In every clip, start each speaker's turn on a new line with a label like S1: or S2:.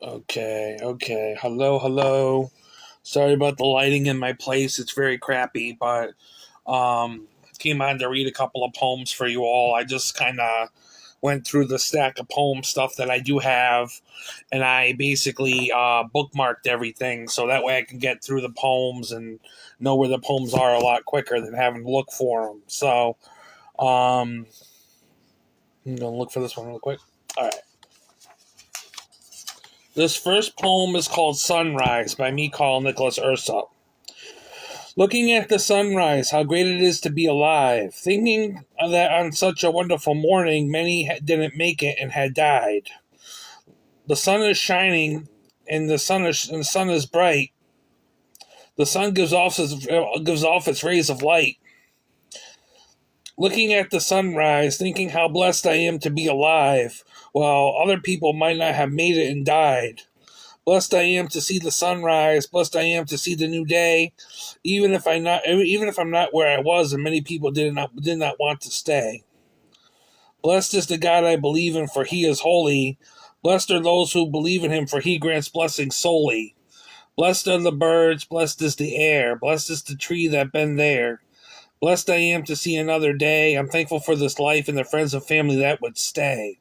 S1: Okay. Hello. Sorry about the lighting in my place. It's very crappy, but came on to read a couple of poems for you all. I just kind of went through the stack of poem stuff that I do have, and I basically bookmarked everything so that way I can get through the poems and know where the poems are a lot quicker than having to look for them. So I'm gonna look for this one real quick. All right. This first poem is called Sunrise by me, Carl Nicholas Ursa. Looking at the sunrise, how great it is to be alive. Thinking that on such a wonderful morning, many didn't make it and had died. The sun is shining, and the sun is bright. The sun gives off its rays of light. Looking at the sunrise, thinking how blessed I am to be alive, while other people might not have made it and died. Blessed I am to see the sunrise. Blessed I am to see the new day, even if I'm not where I was, and many people did not want to stay. Blessed is the God I believe in, for He is holy. Blessed are those who believe in Him, for He grants blessings solely. Blessed are the birds. Blessed is the air. Blessed is the tree that bend there. Blessed I am to see another day. I'm thankful for this life and the friends and family that would stay.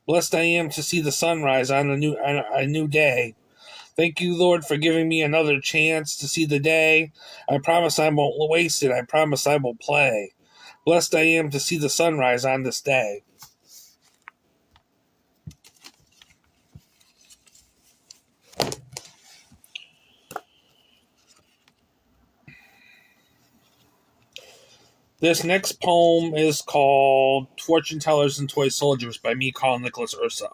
S1: Blessed I am to see the sunrise on a new day. Thank you, Lord, for giving me another chance to see the day. I promise I won't waste it. I promise I will play. Blessed I am to see the sunrise on this day. This next poem is called Fortune Tellers and Toy Soldiers by me, Carl Nicholas Ursa.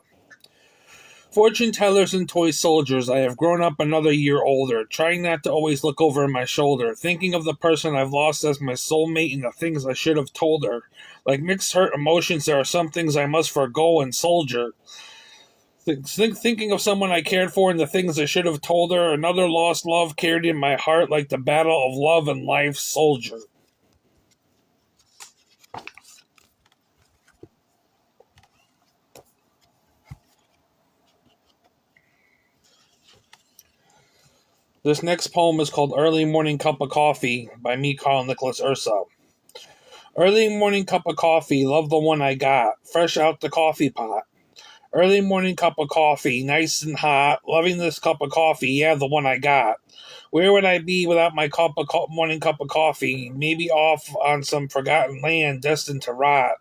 S1: Fortune tellers and toy soldiers, I have grown up another year older, trying not to always look over my shoulder, thinking of the person I've lost as my soulmate and the things I should have told her. Like mixed hurt emotions, there are some things I must forego and soldier. Thinking of someone I cared for and the things I should have told her, another lost love carried in my heart like the battle of love and life soldier. This next poem is called Early Morning Cup of Coffee by me, Carl Nicholas Ursa. Early morning cup of coffee, love the one I got, fresh out the coffee pot. Early morning cup of coffee, nice and hot, loving this cup of coffee, yeah, the one I got. Where would I be without my morning cup of coffee? Maybe off on some forgotten land destined to rot.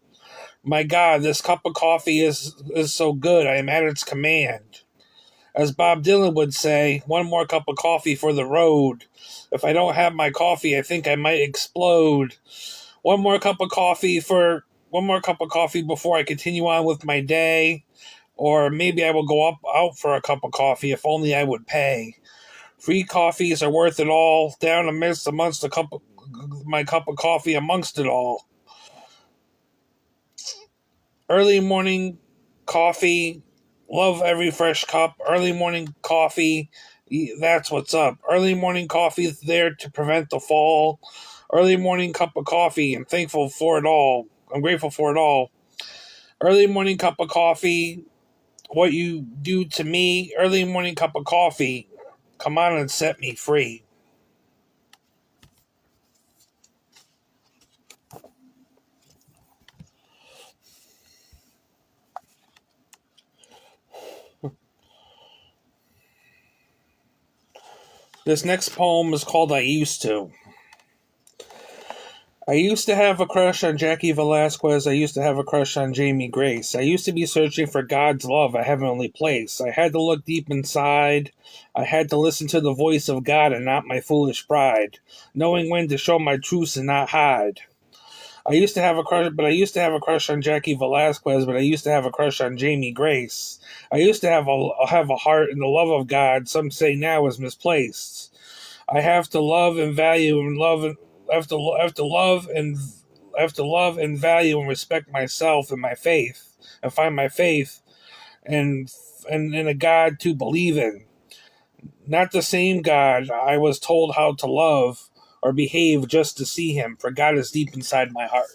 S1: My God, this cup of coffee is so good, I am at its command. As Bob Dylan would say, one more cup of coffee for the road. If I don't have my coffee, I think I might explode. One more cup of coffee before I continue on with my day. Or maybe I will go out for a cup of coffee if only I would pay. Free coffees are worth it all, down amongst my cup of coffee amongst it all. Early morning coffee, love every fresh cup. Early morning coffee, that's what's up. Early morning coffee is there to prevent the fall. Early morning cup of coffee, I'm thankful for it all. I'm grateful for it all. Early morning cup of coffee, what you do to me. Early morning cup of coffee, come on and set me free. This next poem is called I Used To. I used to have a crush on Jackie Velasquez. I used to have a crush on Jamie Grace. I used to be searching for God's love, a heavenly place. I had to look deep inside. I had to listen to the voice of God and not my foolish pride, knowing when to show my truths and not hide. I used to have a crush on Jackie Velasquez, but I used to have a crush on Jamie Grace. I used to have a heart and the love of God. Some say now is misplaced. I have to love and value and love and have to love and have to love and value and respect myself and my faith and find my faith and in a God to believe in. Not the same God I was told how to love or behave just to see him, for God is deep inside my heart.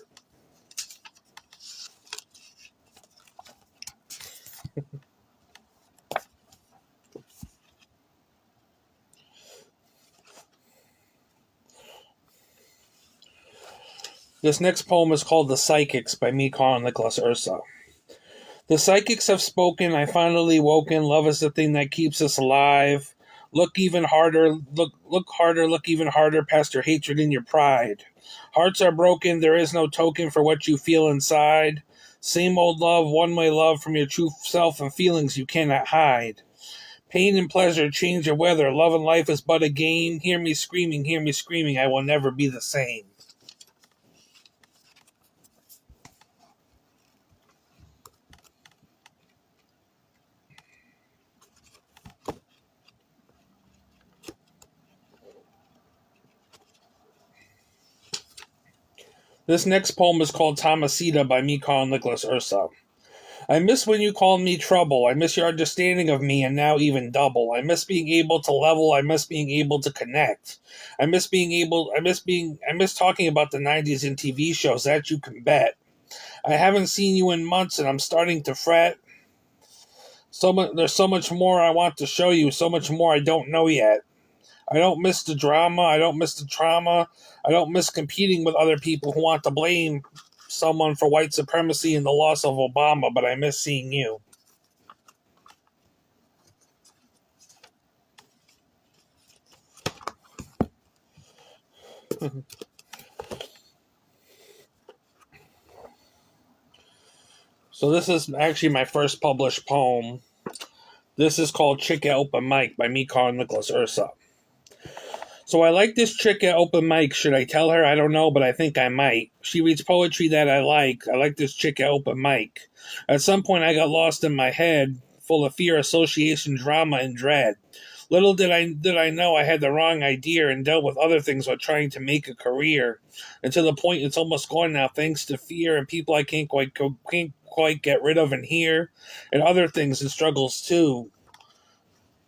S1: This next poem is called The Psychics by me, Carl Nicholas Ursa. The psychics have spoken, I finally woken, love is the thing that keeps us alive. Look harder, look even harder past your hatred and your pride. Hearts are broken, there is no token for what you feel inside. Same old love, one-way love from your true self and feelings you cannot hide. Pain and pleasure change your weather, love and life is but a game. Hear me screaming, I will never be the same. This next poem is called Thomasita by me, Carl Nicholas Ursa. I miss when you called me trouble. I miss your understanding of me and now even double. I miss being able to level. I miss being able to connect. I miss talking about the 90s in TV shows, that you can bet. I haven't seen you in months and I'm starting to fret. There's so much more I want to show you, so much more I don't know yet. I don't miss the drama. I don't miss the trauma. I don't miss competing with other people who want to blame someone for white supremacy and the loss of Obama, but I miss seeing you. So this is actually my first published poem. This is called Chick at Open Mic by me, Carl Nicholas Ursa. So I like this chick at open mic. Should I tell her? I don't know, but I think I might. She reads poetry that I like. I like this chick at open mic. At some point, I got lost in my head, full of fear, association, drama, and dread. Little did I know I had the wrong idea and dealt with other things while trying to make a career. And to the point, it's almost gone now, thanks to fear and people I can't quite get rid of and hear, and other things and struggles too.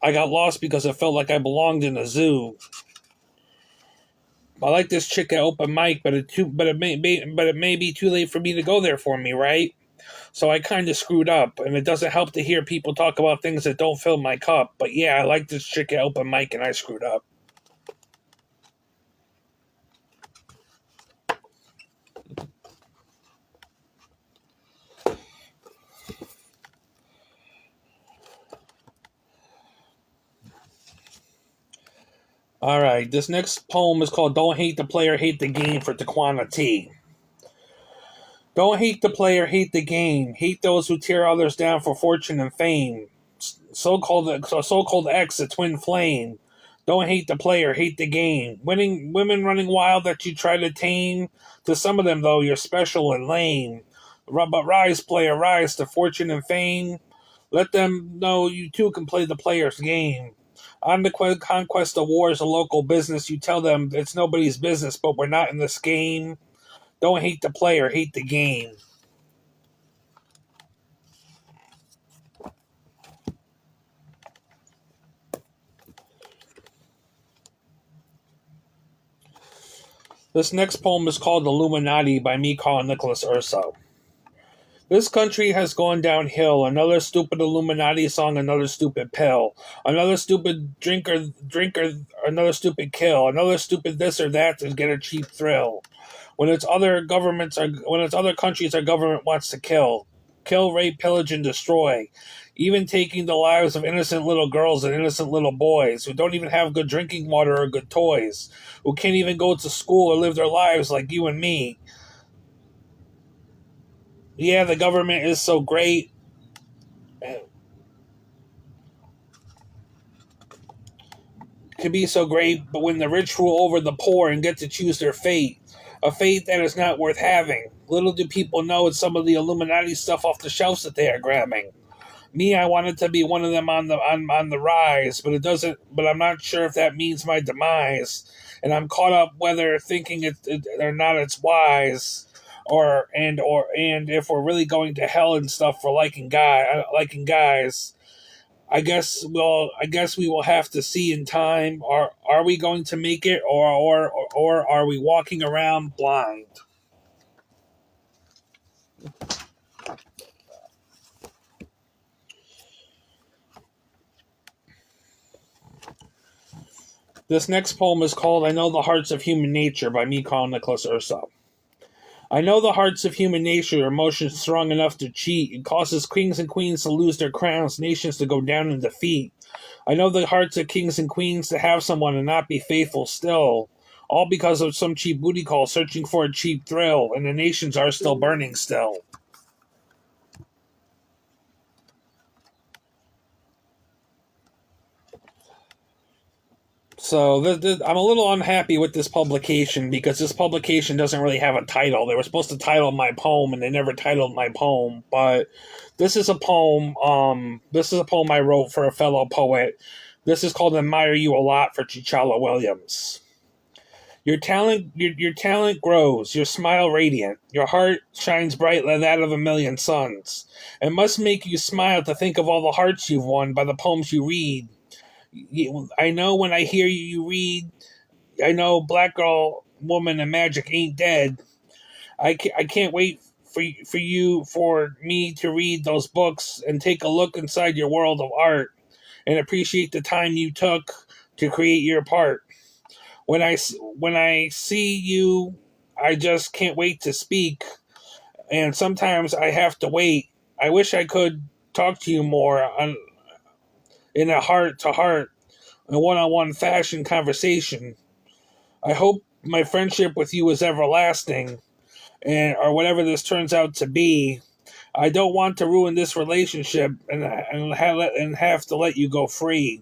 S1: I got lost because it felt like I belonged in a zoo. I like this chick at open mic, but it may be too late for me to go there for me, right? So I kind of screwed up, and it doesn't help to hear people talk about things that don't fill my cup. But yeah, I like this chick at open mic, and I screwed up. All right, this next poem is called "Don't Hate the Player, Hate the Game" for Taquana T. Don't hate the player, hate the game. Hate those who tear others down for fortune and fame. So-called X, a twin flame. Don't hate the player, hate the game. Winning women running wild that you try to tame. To some of them, though, you're special and lame. But rise, player, rise to fortune and fame. Let them know you too can play the player's game. On the conquest of war is a local business. You tell them it's nobody's business, but we're not in this game. Don't hate the player, hate the game. This next poem is called Illuminati by me, Carl Nicholas Ursa. This country has gone downhill. Another stupid Illuminati song, another stupid pill. Another stupid drinker, another stupid kill. Another stupid this or that to get a cheap thrill. When its other countries our government wants to kill. Kill, rape, pillage, and destroy. Even taking the lives of innocent little girls and innocent little boys who don't even have good drinking water or good toys, who can't even go to school or live their lives like you and me. Yeah, the government is so great. Could be so great, but when the rich rule over the poor and get to choose their fate, a fate that is not worth having, little do people know it's some of the Illuminati stuff off the shelves that they are grabbing. Me, I wanted to be one of them on the rise, but it doesn't. But I'm not sure if that means my demise, and I'm caught up whether thinking it or not it's wise, or if we're really going to hell and stuff for liking guys. I guess we will have to see in time. Are we going to make it, or are we walking around blind? This next poem is called "I Know the Hearts of Human Nature" by me, Carl Nicholas Ursa. I know the hearts of human nature, emotions strong enough to cheat. It causes kings and queens to lose their crowns, nations to go down in defeat. I know the hearts of kings and queens to have someone and not be faithful still. All because of some cheap booty call searching for a cheap thrill, and the nations are still burning still. So I'm a little unhappy with this publication because this publication doesn't really have a title. They were supposed to title my poem, and they never titled my poem. But this is a poem. This is a poem I wrote for a fellow poet. This is called "Admire You a Lot" for Chichala Williams. Your talent grows. Your smile radiant. Your heart shines bright like that of a million suns. It must make you smile to think of all the hearts you've won by the poems you read. I know when I hear you read, I know Black Girl, Woman, and Magic ain't dead. I can't wait for me to read those books and take a look inside your world of art and appreciate the time you took to create your part. When I see you, I just can't wait to speak, and sometimes I have to wait. I wish I could talk to you more in a heart to heart, a one-on-one fashion conversation. I hope my friendship with you is everlasting, and or whatever this turns out to be. I don't want to ruin this relationship and have to let you go free.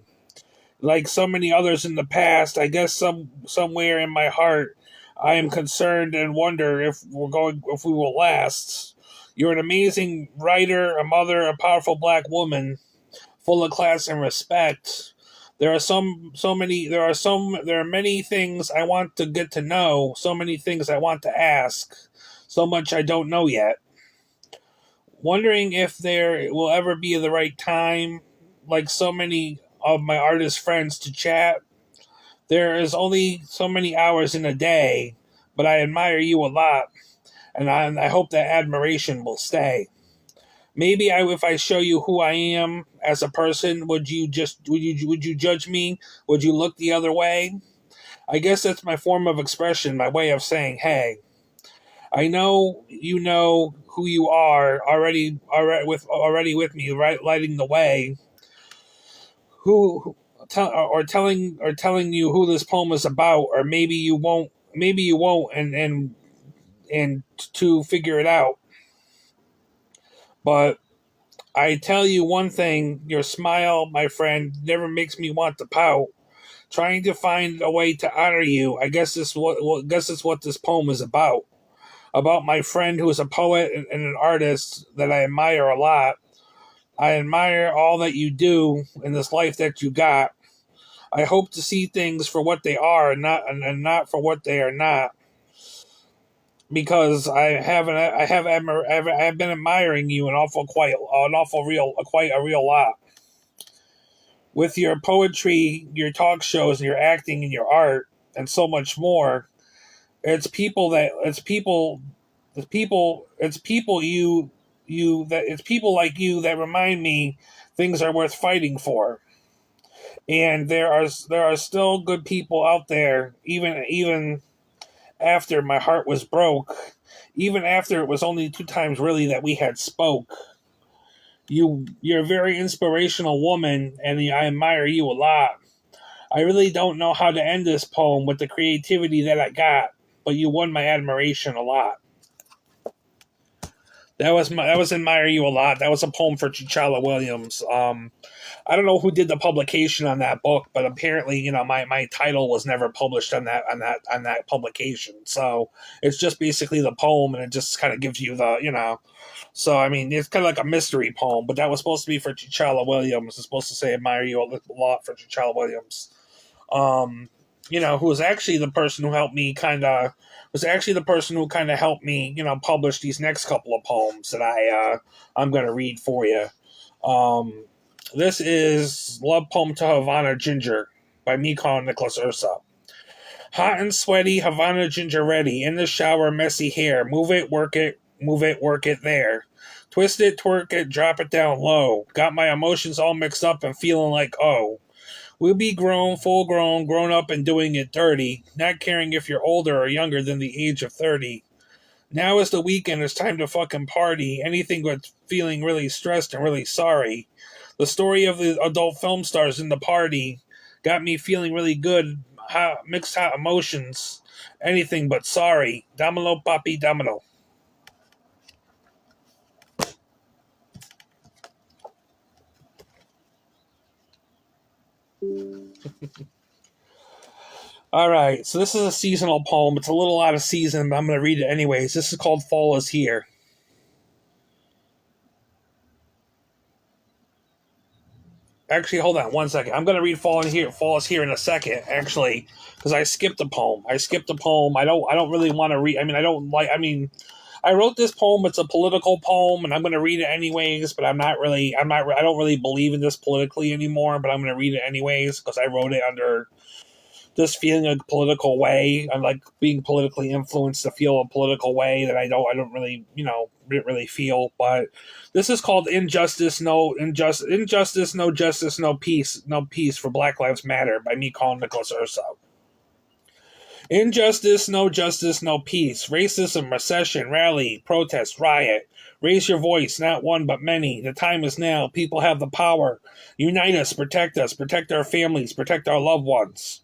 S1: Like so many others in the past, I guess somewhere in my heart, I am concerned and wonder if we will last. You're an amazing writer, a mother, a powerful black woman, full of class and respect. There are many things I want to get to know, so many things I want to ask, so much I don't know yet. Wondering if there will ever be the right time, like so many of my artist friends, to chat. There is only so many hours in a day, but I admire you a lot, and I hope that admiration will stay. Maybe if I show you who I am as a person, would you judge me? Would you look the other way? I guess that's my form of expression, my way of saying, "Hey, I know who you are already with me, right, lighting the way. Who telling you who this poem is about, or maybe you won't, and to figure it out. But I tell you one thing: your smile, my friend, never makes me want to pout. Trying to find a way to honor you, I guess is what this poem is about. About my friend who is a poet and an artist that I admire a lot. I admire all that you do in this life that you got. I hope to see things for what they are and not for what they are not. Because I have been admiring you quite a real lot. With your poetry, your talk shows, and your acting and your art, and so much more, it's people it's people like you that remind me things are worth fighting for. And there are still good people out there, even after my heart was broke, even after it was only two times really that we had spoke. You're a very inspirational woman, and I admire you a lot. I really don't know how to end this poem with the creativity that I got, but you won my admiration a lot. That was admire you a lot. That was a poem for Chichala Williams. I don't know who did the publication on that book, but apparently, my title was never published on that publication. So it's just basically the poem, and it just kind of gives you the. So I mean, it's kind of like a mystery poem, but that was supposed to be for Chichala Williams. It's supposed to say admire you a lot for Chichala Williams. Um, who was actually the person who helped me helped me, publish these next couple of poems that I'm gonna read for you. Um, this is Love Poem to Havana Ginger by me calling Nicholas Ursa. Hot and sweaty, Havana ginger ready. In the shower, messy hair. Move it, work it there. Twist it, twerk it, drop it down low. Got my emotions all mixed up and feeling like, oh. We'll be grown, full grown, grown up and doing it dirty. Not caring if you're older or younger than the age of 30. Now is the weekend. It's time to fucking party. Anything but feeling really stressed and really sorry. The story of the adult film stars in the party got me feeling really good. Mixed hot emotions. Anything but sorry. Domino, papi, domino. All right, so this is a seasonal poem. It's a little out of season, but I'm going to read it anyways. This is called Fall is Here. Actually, hold on one second. I'm going to read Fall is Here in a second, actually, because I skipped a poem. I don't really want to read. I mean, I don't like. I mean, I wrote this poem. It's a political poem, and I'm going to read it anyways. But I'm not really. I'm not. I don't really believe in this politically anymore. But I'm going to read it anyways because I wrote it under just feeling a political way. I'm like being politically influenced to feel a political way that I don't really, didn't really feel. But this is called Injustice, Injustice, No Justice, No Peace for Black Lives Matter by me, Colin Nicholas Urso. Injustice, no justice, no peace. Racism, recession, rally, protest, riot. Raise your voice, not one but many. The time is now. People have the power. Unite us, protect our families, protect our loved ones.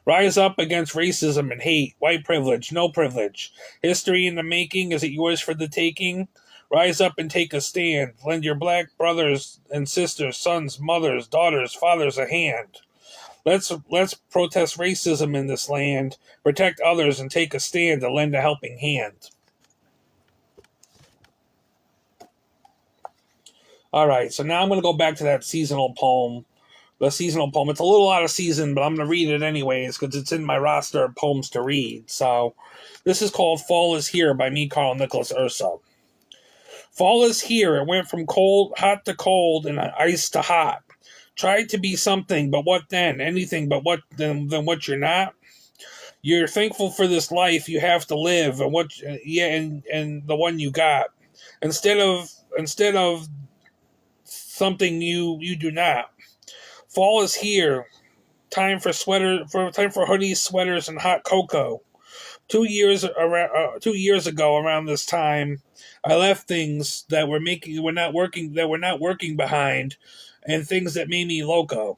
S1: Rise up against racism and hate, white privilege, no privilege. History in the making, is it yours for the taking? Rise up and take a stand. Lend your black brothers and sisters, sons, mothers, daughters, fathers a hand. Let's protest racism in this land, protect others, and take a stand to lend a helping hand. All right, so now I'm going to go back to that seasonal poem. The seasonal poem. It's a little out of season, but I'm going to read it anyways because it's in my roster of poems to read. So this is called Fall is Here by me, Carl Nicholas Urso. Fall is here. It went from hot to cold and ice to hot. Tried to be something, but what then? Anything but what than what you're not? You're thankful for this life you have to live and and the one you got. Instead of something you do not. Fall is here. Time for hoodies, sweaters, and hot cocoa. 2 years ago, around this time, I left things that were not working behind, and things that made me loco.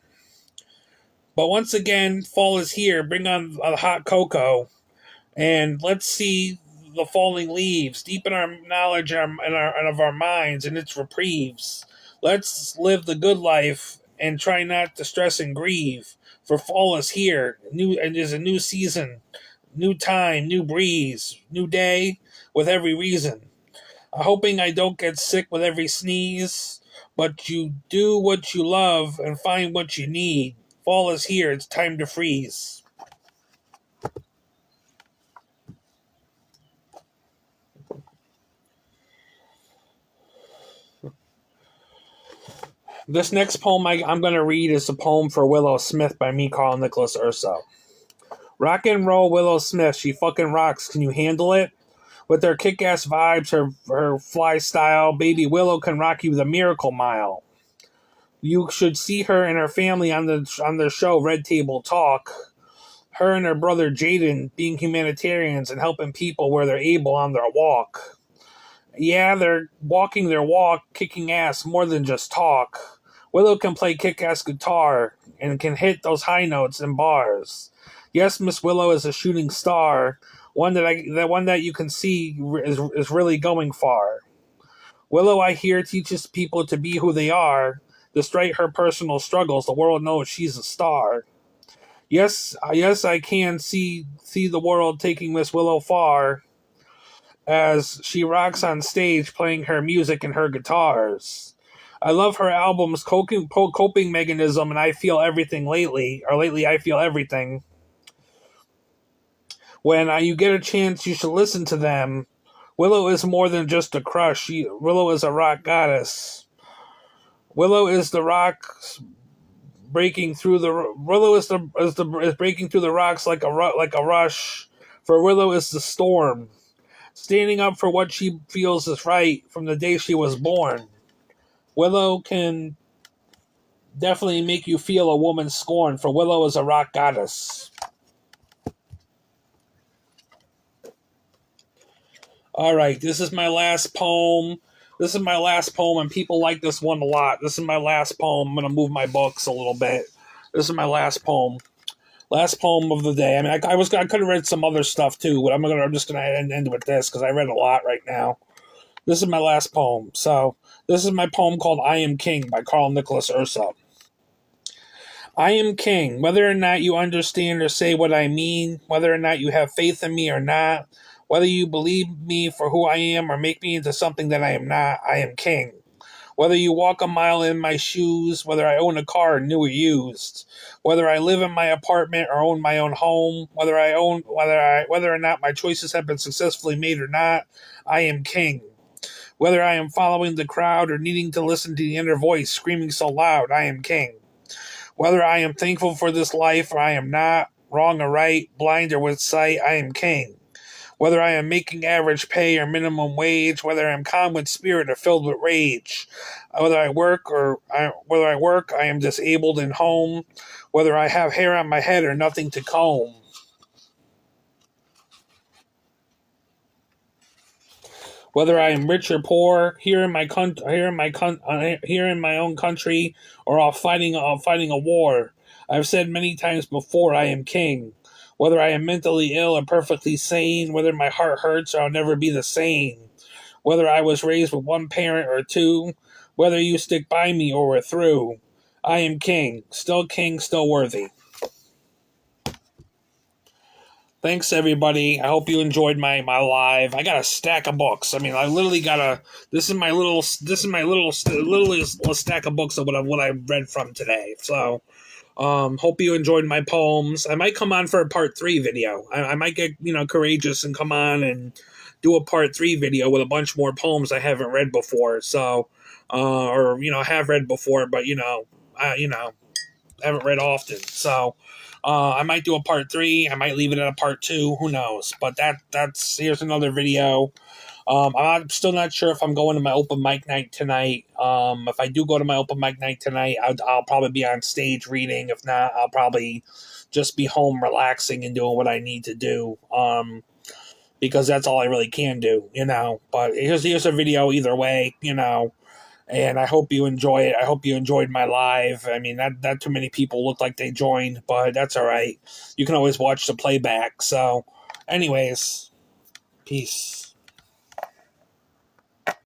S1: But once again, fall is here. Bring on a hot cocoa, and let's see the falling leaves, deepen our knowledge and of our minds and its reprieves. Let's live the good life and try not to stress and grieve. For fall is here, new and is a new season, new time, new breeze, new day with every reason. Hoping I don't get sick with every sneeze, but you do what you love and find what you need. Fall is here, it's time to freeze. This next poem I'm going to read is a poem for Willow Smith by me, Carl Nicholas Urso. Rock and roll Willow Smith, she fucking rocks. Can you handle it? With her kick-ass vibes, her fly style, baby Willow can rock you the Miracle Mile. You should see her and her family on the show Red Table Talk. Her and her brother Jaden being humanitarians and helping people where they're able on their walk. Yeah, they're walking their walk, kicking ass more than just talk. Willow can play kick-ass guitar and can hit those high notes and bars. Yes, Miss Willow is a shooting star, one that you can see is really going far. Willow, I hear, teaches people to be who they are. Despite her personal struggles, the world knows she's a star. Yes, I can see the world taking Miss Willow far as she rocks on stage playing her music and her guitars. I love her album's coping mechanism, and I feel everything lately. Or lately, I feel everything. When you get a chance, you should listen to them. Willow is more than just a crush. Willow is a rock goddess. Willow is the rock breaking through the. Willow is breaking through the rocks like a rush. For Willow is the storm, standing up for what she feels is right from the day she was born. Willow can definitely make you feel a woman's scorn, for Willow is a rock goddess. All right, this is my last poem. This is my last poem, and people like this one a lot. This is my last poem. I'm gonna move my books a little bit. This is my last poem. Last poem of the day. I mean, I could have read some other stuff too, but I'm just gonna end with this because I read a lot right now. This is my last poem. So this is my poem called "I Am King" by Carl Nicholas Ursa. I am king, whether or not you understand or say what I mean, whether or not you have faith in me or not, whether you believe me for who I am or make me into something that I am not, I am king. Whether you walk a mile in my shoes, whether I own a car, new or used, whether I live in my apartment or own my own home, whether or not my choices have been successfully made or not, I am king. Whether I am following the crowd or needing to listen to the inner voice screaming so loud, I am king. Whether I am thankful for this life or I am not, wrong or right, blind or with sight, I am king. Whether I am making average pay or minimum wage, whether I am calm with spirit or filled with rage, whether I work, I am disabled and home, whether I have hair on my head or nothing to comb. Whether I am rich or poor, here in my own country, or fighting a war. I've said many times before, I am king. Whether I am mentally ill or perfectly sane, whether my heart hurts or I'll never be the same. Whether I was raised with one parent or two, whether you stick by me or we're through. I am king, still worthy. Thanks everybody. I hope you enjoyed my live. I got a stack of books. I mean, I literally got this is my little stack of books of what I read from today. So, hope you enjoyed my poems. I might come on for a part 3 video. I might get, courageous and come on and do a part 3 video with a bunch more poems I haven't read before. So, or have read before, but haven't read often. So, I might do a part 3. I might leave it at a part 2. Who knows? But that's here's another video. I'm still not sure if I'm going to my open mic night tonight. If I do go to my open mic night tonight, I'll probably be on stage reading. If not, I'll probably just be home relaxing and doing what I need to do. Because that's all I really can do, But here's a video either way. And I hope you enjoy it. I hope you enjoyed my live. I mean, not too many people look like they joined, but that's all right. You can always watch the playback. So, anyways, peace.